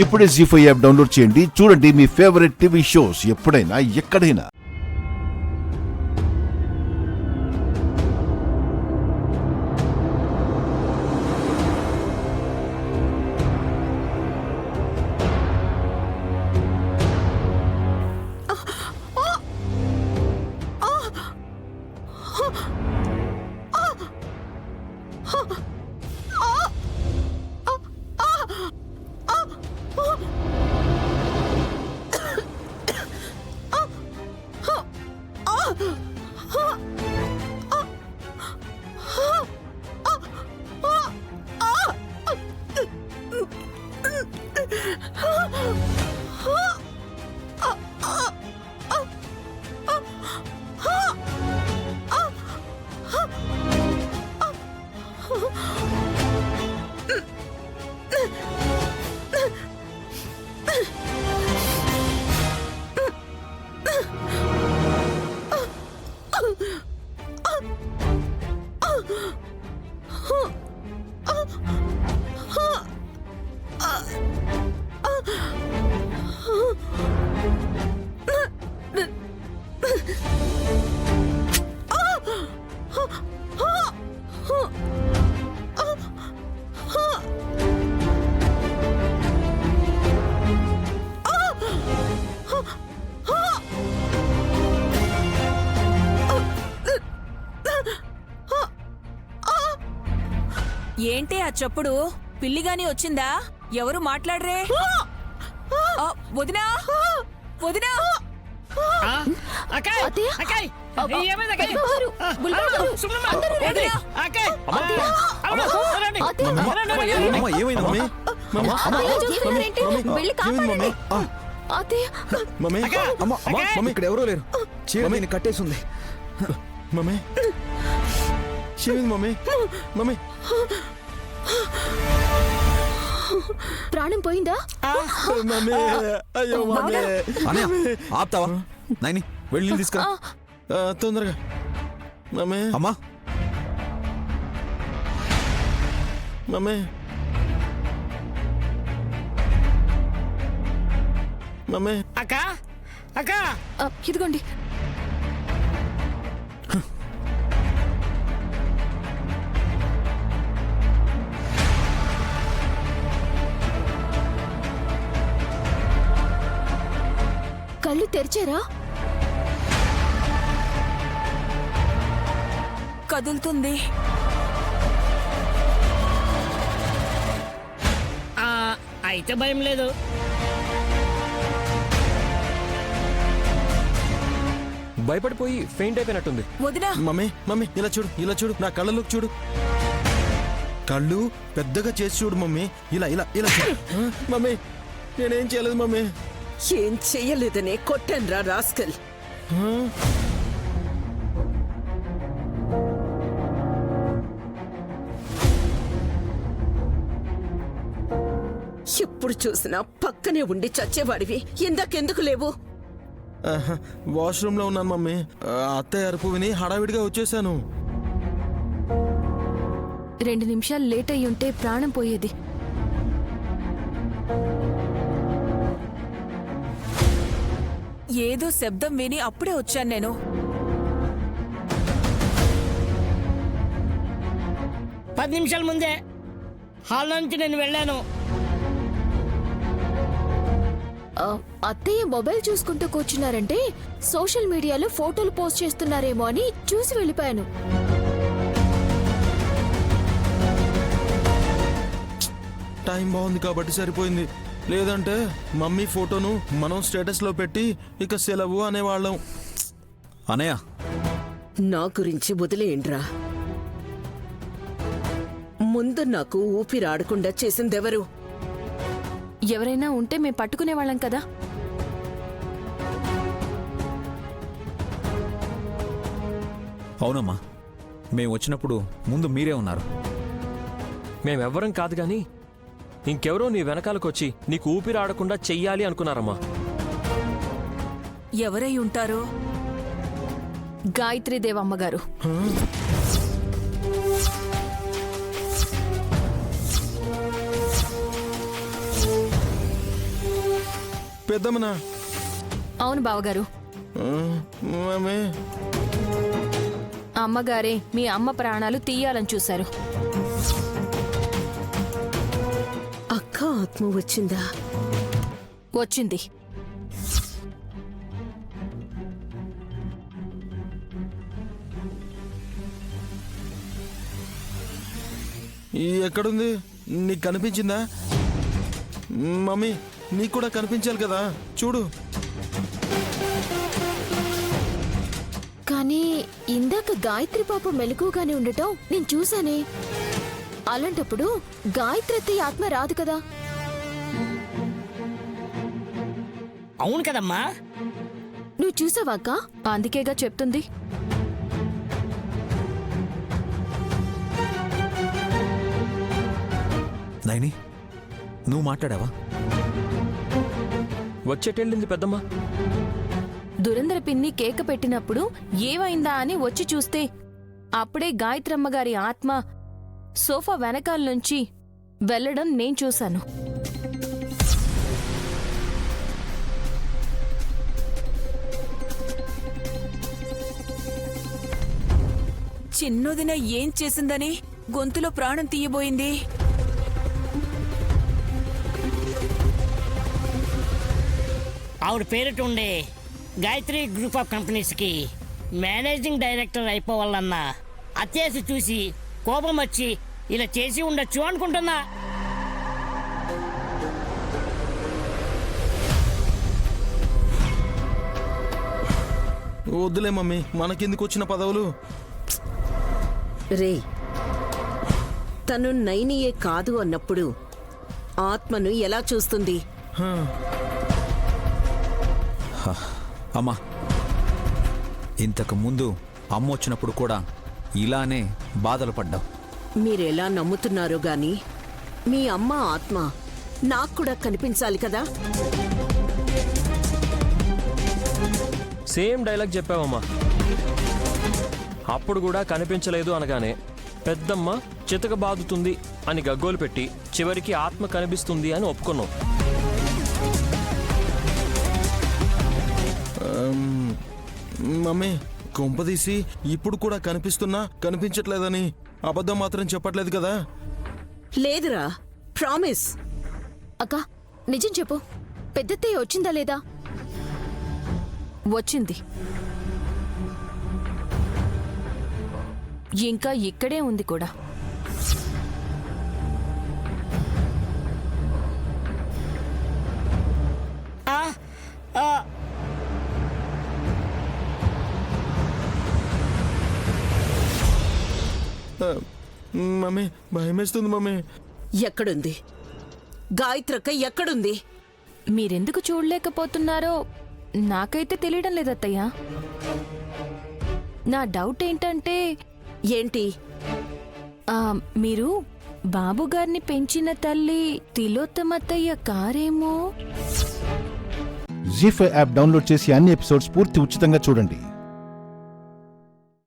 ఇప్పుడే జీ5 app download చేయండి. చూడండి మీ ఫేవరెట్ టీవీ షోస్ ఎప్పుడైనా ఎక్కడైనా. ఏంటి ఆ చప్పుడు? పిల్లిగాని వచ్చిందా? ఎవరు మాట్లాడరే? వదినా వదినా ఇక్కడ ఎవరో లేరు. చీర నేను కట్టేసింది. మమ్మీ మమ్మీ మమ్మీ ప్రాణం పోయిందా? అయ్యో ఆపుతావా నాయని? వెళ్ళి నీళ్ళు తీసుకురా తొందరగా. మమ్మీ అమ్మా మమ్మీ మమ్మీ అక్క అక్క ఇదిగోండి. కళ్ళు తెరిచారా? కదులుతుంది. అయితే భయం లేదు. భయపడిపోయి ఫెయింట్ అయిపోయినట్టుంది. వదినా మమ్మీ మమ్మీ ఇలా చూడు, ఇలా చూడు, నా కళ్ళలోకి చూడు. కళ్ళు పెద్దగా చేసి చూడు మమ్మీ. ఇలా ఇలా ఇలా చూడు. మమ్మీ నేనేం చేయలేదు మమ్మీ. ఏం చెయ్యలేదనే కొట్టాన్రా రాస్కల్. ఎప్పుడు చూసినా పక్కనే ఉండి చచ్చేవాడివి, ఇందాకెందుకు లేవు? వాష్రూమ్ లో ఉన్నాను మమ్మీ. అత్తయ్య అరుపు విని హడావిడిగా వచ్చేసాను. 2 నిమిషాలు లేట్ అయ్యి ఉంటే ప్రాణం పోయేది. ఏదో శబ్దం విని అప్పుడే వచ్చాను నేను. పది నిమిషాల ముందే హాల్ నుంచి నేను వెళ్ళాను. అత్తయ్య మొబైల్ చూసుకుంటూ కూర్చున్నారంటే సోషల్ మీడియాలో ఫోటోలు పోస్ట్ చేస్తున్నారేమో అని చూసి వెళ్ళిపోయాను. టైం బాగుంది కాబట్టి సరిపోయింది. లేదంటే మమ్మీ ఫోటోను మనం స్టేటస్ లో పెట్టి ఇక సెలవు అనేవాళ్ళం. అనయ్య నా గురించి వదిలేయండ్రా. ముందు నాకు ఊపిరాడకుండా చేసిందెవరు? ఎవరైనా ఉంటే మేం పట్టుకునేవాళ్ళం కదా. అవునమ్మా, మేము వచ్చినప్పుడు ముందు మీరే ఉన్నారు. మేమెవ్వరం కాదు గాని ఇంకెవరో నీ వెనకాలకొచ్చి నీకు ఊపిరాడకుండా చెయ్యాలి అనుకున్నారమ్మా. ఎవరై ఉంటారో? గాయత్రీదేవమ్మగారు. పెద్దమ్మనా? అవును బావగారు. ఆ, మమ్మీ అమ్మగారే మీ అమ్మ ప్రాణాలు తీయాలని చూశారు. అక్క ఆత్మ వచ్చిందా? వచ్చింది. ఎక్కడుంది? నీకు కనిపించిందా? మమ్మీ నీకు కూడా కనిపించాలి కదా, చూడు. కానీ ఇందాక గాయత్రి పాప మెలకుగానే ఉండటం నేను చూసానే. అలాంటప్పుడు గాయత్రి అత్తయ్య ఆత్మ రాదు కదా. అవును కదమ్మా. నువ్వు చూసావాక? అందుకేగా చెప్తుంది. నైని, నువ్వు మాట్లాడావా? వచ్చేటెళ్ళింది పెద్దమ్మ. దురేంద్ర పిన్ని కేక పెట్టినప్పుడు ఏమైందా అని వచ్చి చూస్తే అప్పుడే గాయత్రమ్మ గారి ఆత్మ సోఫా వెనకాల నుంచి వెళ్ళడం నేను చూశాను. చిన్నదిన ఏం చేసిందని గొంతులో ప్రాణం తీయబోయింది? ఆవిడ పేరిట ఉండే గాయత్రి గ్రూప్ ఆఫ్ కంపెనీస్కి మేనేజింగ్ డైరెక్టర్ అయిపోవాలన్న అత్యాశ చూసి కోపం వచ్చి ఇలా చేసి ఉండొచ్చు అనుకుంటున్నా. వద్దులే మమ్మీ, మనకెందుకు వచ్చిన పదవులు? రే, తను నైనియే కాదు అన్నప్పుడు ఆత్మను ఎలా చూస్తుంది? అమ్మా, ఇంతకు ముందు అమ్మ వచ్చినప్పుడు కూడా ఇలానే బాధలు పడ్డావు. మీరెలా నమ్ముతున్నారో గాని మీ అమ్మ ఆత్మ నాకు కూడా కనిపించాలి కదా. సేమ్ డైలాగ్ చెప్పావమ్మా. అప్పుడు కూడా కనిపించలేదు అనగానే పెద్దమ్మ చితక బాదుతుంది అని గగ్గోలు పెట్టి చివరికి ఆత్మ కనిపిస్తుంది అని ఒప్పుకున్నావు. మమ్మీ కొంపదీసి ఇప్పుడు కూడా కనిపించట్లేదని అబద్ధం మాత్రం చెప్పట్లేదు కదా? లేదురా, ప్రామిస్. అక్క నిజం చెప్పు, పెద్దత్తయ్య వచ్చిందా లేదా? వచ్చింది. ఇంకా ఇక్కడే ఉంది కూడా. ఆ, ఆ, మమ్మీ భయమేస్తుంది మమ్మీ. ఎక్కడుంది గాయత్రక్క? ఎక్కడుంది? మీరెందుకు చూడలేకపోతున్నారో నాకైతే తెలియడం లేదత్తయ్య. నా డౌట్ ఏంటంటే ఏంటి? మీరు బాబుగారిని పెంచిన తల్లి తిలోత్తమత్తయ్య కారేమో. జీ5 యాప్ డౌన్లోడ్ చేసి అన్ని ఎపిసోడ్స్ పూర్తి ఉచితంగా చూడండి.